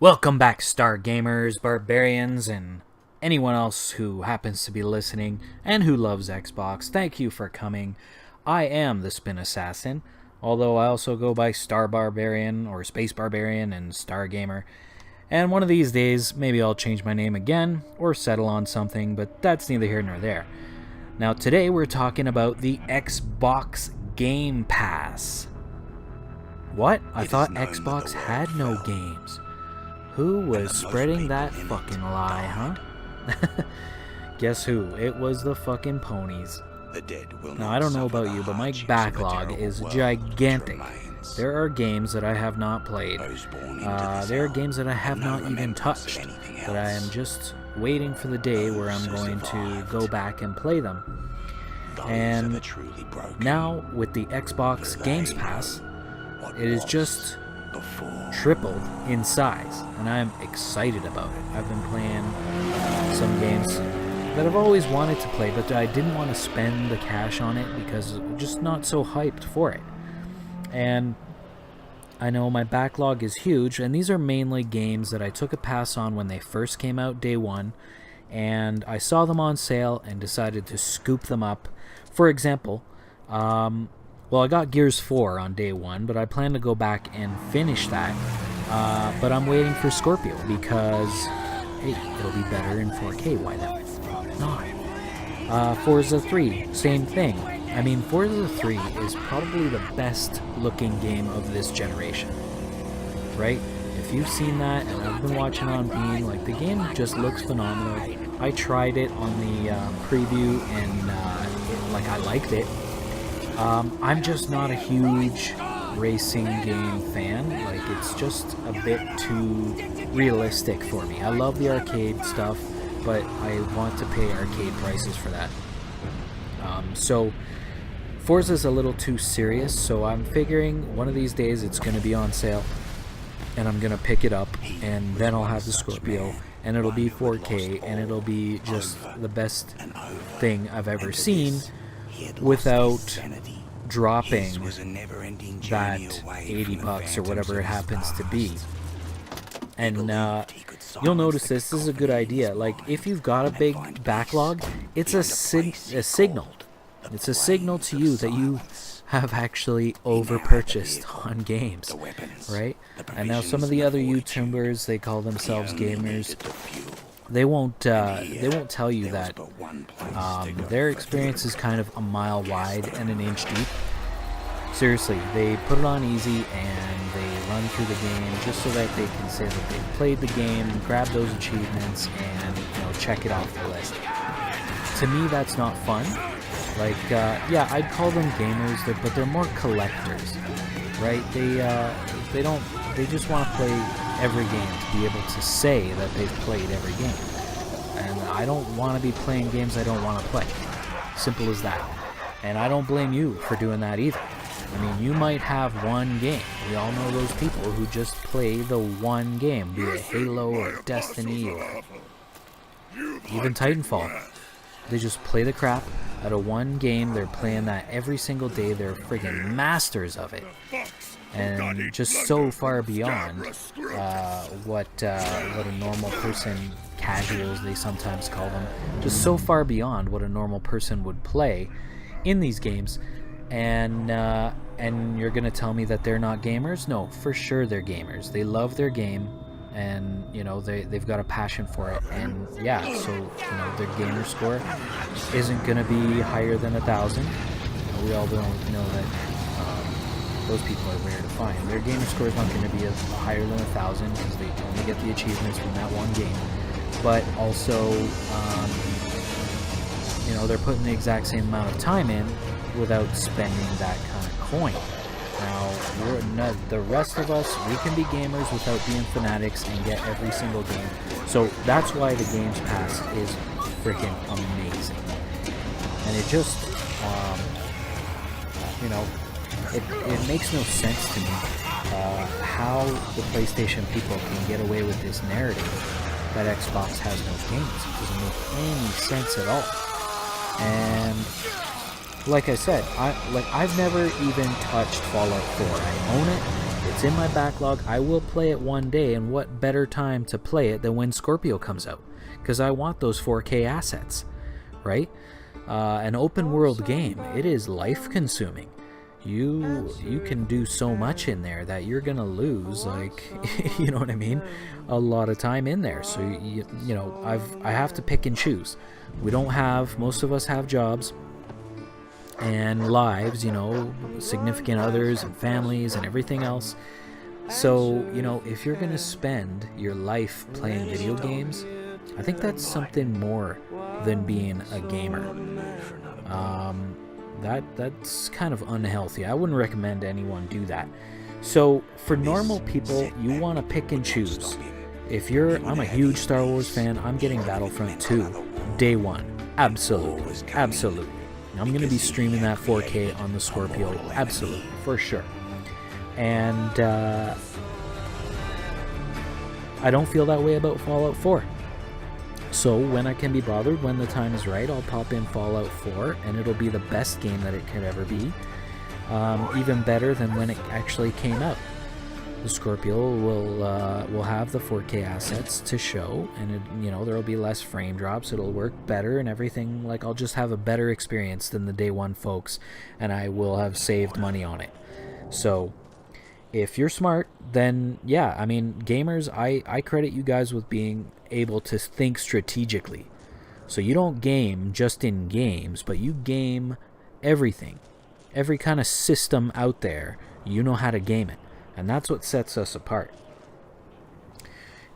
Welcome back, Star Gamers, Barbarians, and anyone else who happens to be listening and who loves Xbox. Thank you for coming. I am the Spin Assassin, although I also go by Star Barbarian or Space Barbarian and Star Gamer. And one of these days, maybe I'll change my name again or settle on something, but that's neither here nor there. Now, today we're talking about the Xbox Game Pass. What? I thought Xbox had no games. Who was spreading that fucking lie, huh? Guess who? It was the fucking ponies. Now, I don't know about you, but my backlog is gigantic. There are games that I have not played. There are games that I have not even touched. But I am just waiting for the day where I'm going to go back and play them. And now, with the Xbox Games Pass, it is just tripled in size, and I'm excited about it. I've been playing some games that I've always wanted to play, but I didn't want to spend the cash on it because I'm just not so hyped for it. And I know my backlog is huge, and these are mainly games that I took a pass on when they first came out day one, and I saw them on sale and decided to scoop them up. For example, well, I got Gears 4 on day one, but I plan to go back and finish that. But I'm waiting for Scorpio because, hey, it'll be better in 4K. Why not? Forza 3, same thing. I mean, Forza 3 is probably the best looking game of this generation, right? If you've seen that, and I've been watching on Bean, like, the game just looks phenomenal. I tried it on the preview, and I liked it. I'm just not a huge racing game fan. Like, it's just a bit too realistic for me. I love the arcade stuff, but I want to pay arcade prices for that. So Forza's a little too serious, so I'm figuring one of these days it's going to be on sale, and I'm going to pick it up, and then I'll have the Scorpio, and it'll be 4K, and it'll be just the best thing I've ever seen, without dropping that 80 bucks or whatever it happens to be. And you'll notice this is a good idea. Like, if you've got a big backlog, it's a signal. It's a signal to you that you have actually over-purchased on games, right? And now some of the other YouTubers, they call themselves gamers. They won't tell you that their experience is kind of a mile wide and an inch deep. Seriously, they put it on easy and they run through the game just so that they can say that they played the game, grab those achievements, and check it off the list. To me, that's not fun. Like, yeah, I'd call them gamers, but they're more collectors, right? They just want to play every game to be able to say that they've played every game. And I don't want to be playing games I don't want to play. Simple as that. And I don't blame you for doing that either. I mean, you might have one game. We all know those people who just play the one game, be it Halo or Destiny or even Titanfall. They just play the crap out of one game. They're playing that every single day. They're friggin' masters of it. And just so far beyond what a normal person, casuals they sometimes call them, just so far beyond what a normal person would play in these games. And you're gonna tell me that they're not gamers? No, for sure they're gamers. They love their game, and they've got a passion for it. And yeah, so their gamer score isn't gonna be higher than 1,000. We all know that. Those people are rare to find. Their gamer score is not going to be higher than 1,000 because they only get the achievements from that one game. But also, they're putting the exact same amount of time in without spending that kind of coin. Now, the rest of us, we can be gamers without being fanatics and get every single game. So that's why the Games Pass is freaking amazing. And it just, It makes no sense to me how the PlayStation people can get away with this narrative that Xbox has no games. It doesn't make any sense at all. And like I said, I've never even touched Fallout 4. I own it. It's in my backlog. I will play it one day, and what better time to play it than when Scorpio comes out? Because I want those 4K assets, right? An open world game, it is life consuming. You can do so much in there that you're gonna lose, like, you know what I mean, a lot of time in there. So you know, I have to pick and choose. We don't have, most of us have jobs and lives, you know, significant others and families and everything else. So, you know, if you're gonna spend your life playing video games, I think that's something more than being a gamer. That's kind of unhealthy. I wouldn't recommend anyone do that. So for normal people, you want to pick and choose. I'm a huge Star Wars fan. I'm getting Battlefront 2 day one. Absolutely. I'm going to be streaming that 4K on the Scorpio. Absolutely, for sure. And I don't feel that way about Fallout 4. So when I can be bothered, when the time is right, I'll pop in Fallout 4, and it'll be the best game that it could ever be. Even better than when it actually came out. The Scorpio will have the 4K assets to show, and you know, there'll be less frame drops. It'll work better and everything. Like, I'll just have a better experience than the day one folks, and I will have saved money on it. So if you're smart, then yeah, I mean, gamers, I credit you guys with being able to think strategically. So you don't game just in games, but you game everything. Every kind of system out there, you know how to game it. And that's what sets us apart.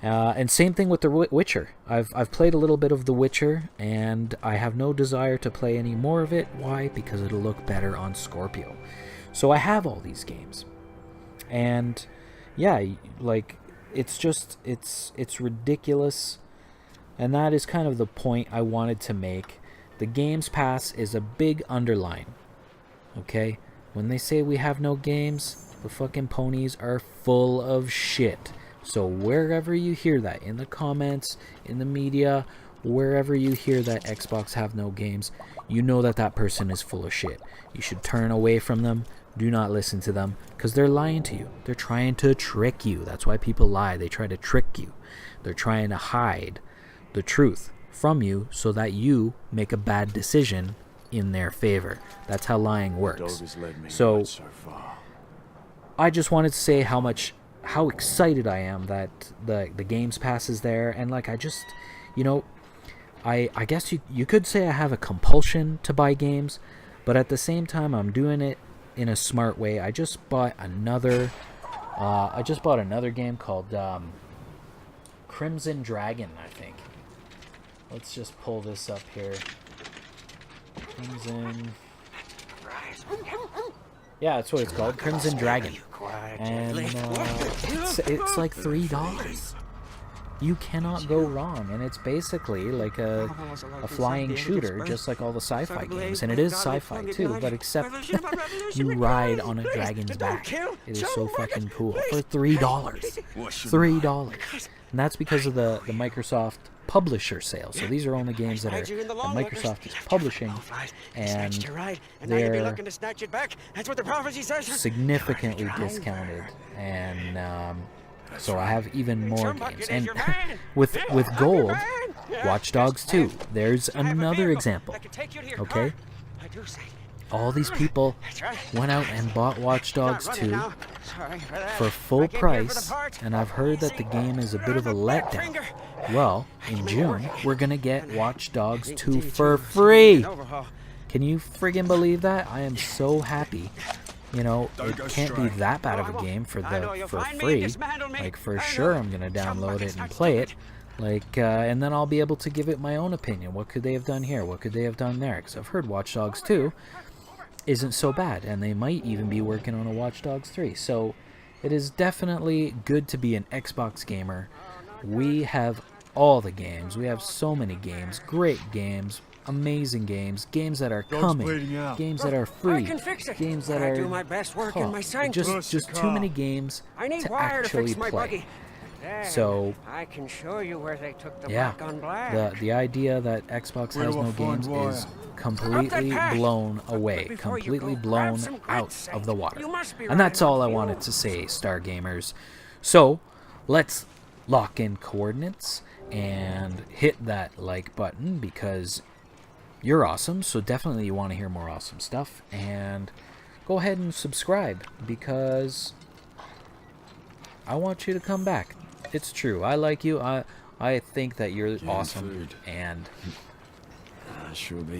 And same thing with The Witcher. I've played a little bit of The Witcher, and I have no desire to play any more of it. Why? Because it'll look better on Scorpio. So I have all these games. And yeah, like, it's just, it's ridiculous. And that is kind of the point I wanted to make. The Games Pass is a big underline. Okay? When they say we have no games, the fucking ponies are full of shit. So wherever you hear that, in the comments, in the media, wherever you hear that Xbox have no games, you know that that person is full of shit. You should turn away from them. Do not listen to them, because they're lying to you. They're trying to trick you. That's why people lie. They try to trick you. They're trying to hide the truth from you so that you make a bad decision in their favor. That's how lying works. So I just wanted to say how excited I am that the Games Pass is there. And like, I just, you know, I guess you could say I have a compulsion to buy games, but at the same time I'm doing it in a smart way. I just bought another game called Crimson Dragon, I think. Let's just pull this up here. Crimson. Yeah, that's what it's called, Crimson Dragon. And it's like $3. You cannot go wrong, and it's basically like a flying shooter, just like all the sci-fi games. And it is sci-fi too, but except you ride on a dragon's back. It is so fucking cool for $3. $3, and that's because of the Microsoft publisher sale. So these are only games that Microsoft is publishing, and they're significantly discounted. And so I have even more games. And with gold, Watch Dogs 2, there's another example. Okay? All these people went out and bought Watch Dogs 2 for full price, and I've heard that the game is a bit of a letdown. Well, in June, we're gonna get Watch Dogs 2 for free! Can you friggin' believe that? I am so happy. You know, it can't be that bad of a game for free. Like, for sure I'm gonna download it and play it. Like, and then I'll be able to give it my own opinion. What could they have done here? What could they have done there? Because I've heard Watch Dogs 2 isn't so bad, and they might even be working on a Watch Dogs 3. So it is definitely good to be an Xbox gamer. We have all the games. We have so many games, great games, amazing games, games that are coming, games that are free, games that are just too many games to actually play. So I can show you where they took the yeah, black on black. the idea that Xbox has no games is completely blown away, completely blown out of the water. And that's all I wanted to say, Star Gamers. So let's lock in coordinates and hit that like button because you're awesome. So definitely you want to hear more awesome stuff. And go ahead and subscribe because I want you to come back. It's true. I like you. I think that you're awesome, and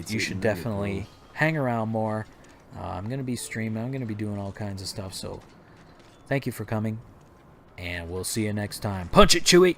you should definitely hang around more. I'm going to be streaming. I'm going to be doing all kinds of stuff. So thank you for coming, and we'll see you next time. Punch it, Chewie!